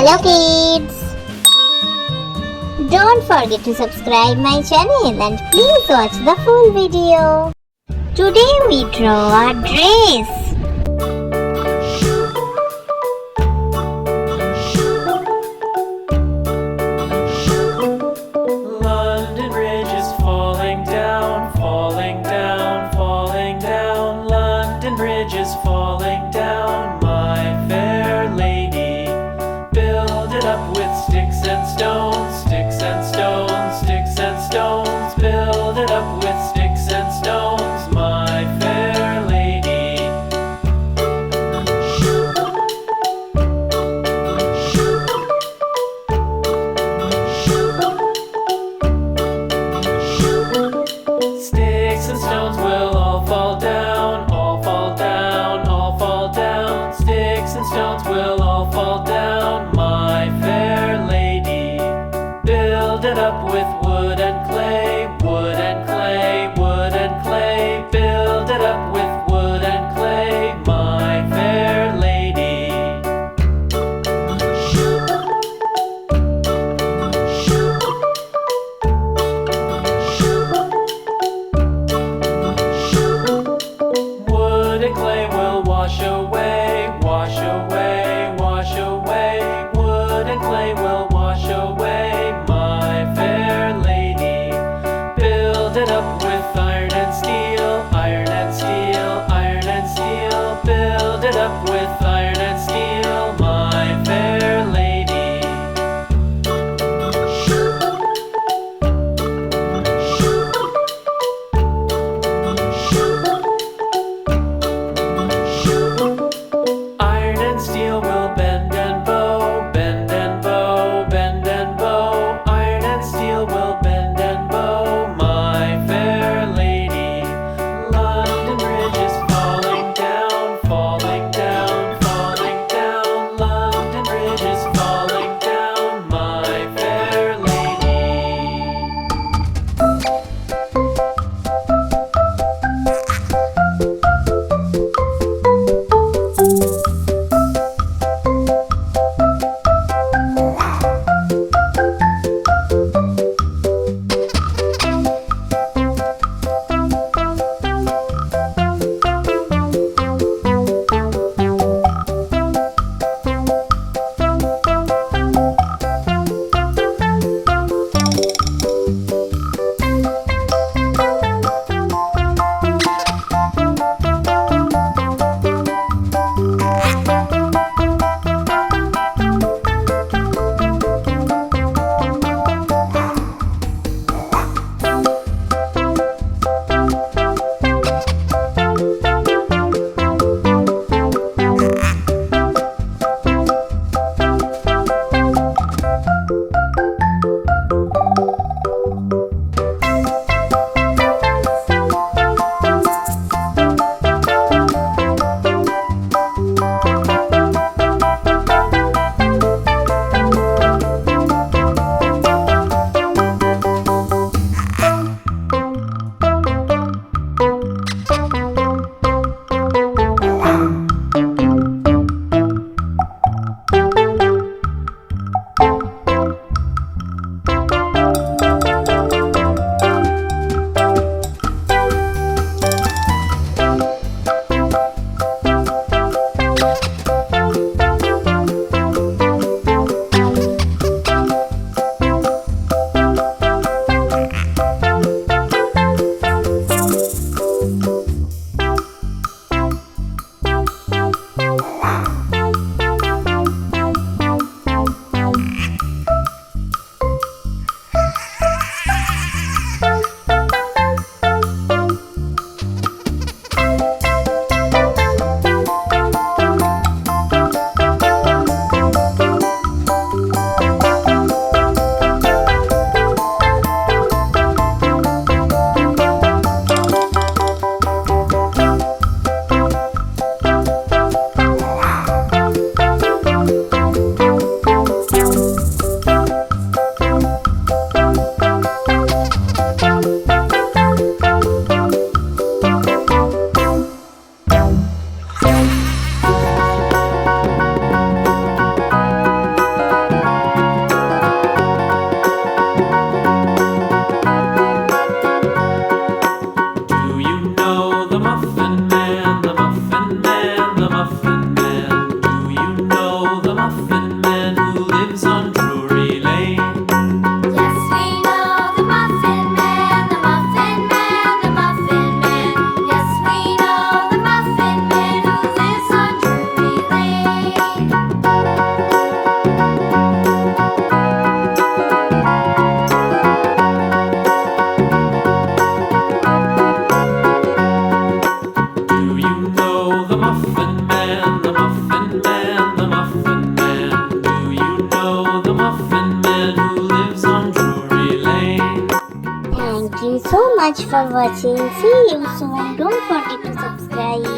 Hello kids! Don't forget to subscribe my channel and please watch the full video. Today we draw a dress. London Bridge is falling down, falling down, falling down. London Bridge is falling down, my fair lady. Build it up with sticks and stones, sticks and stones, sticks and stones. Build it up with sticks and stones, my fair lady. much for watching. See you soon. Don't forget to subscribe.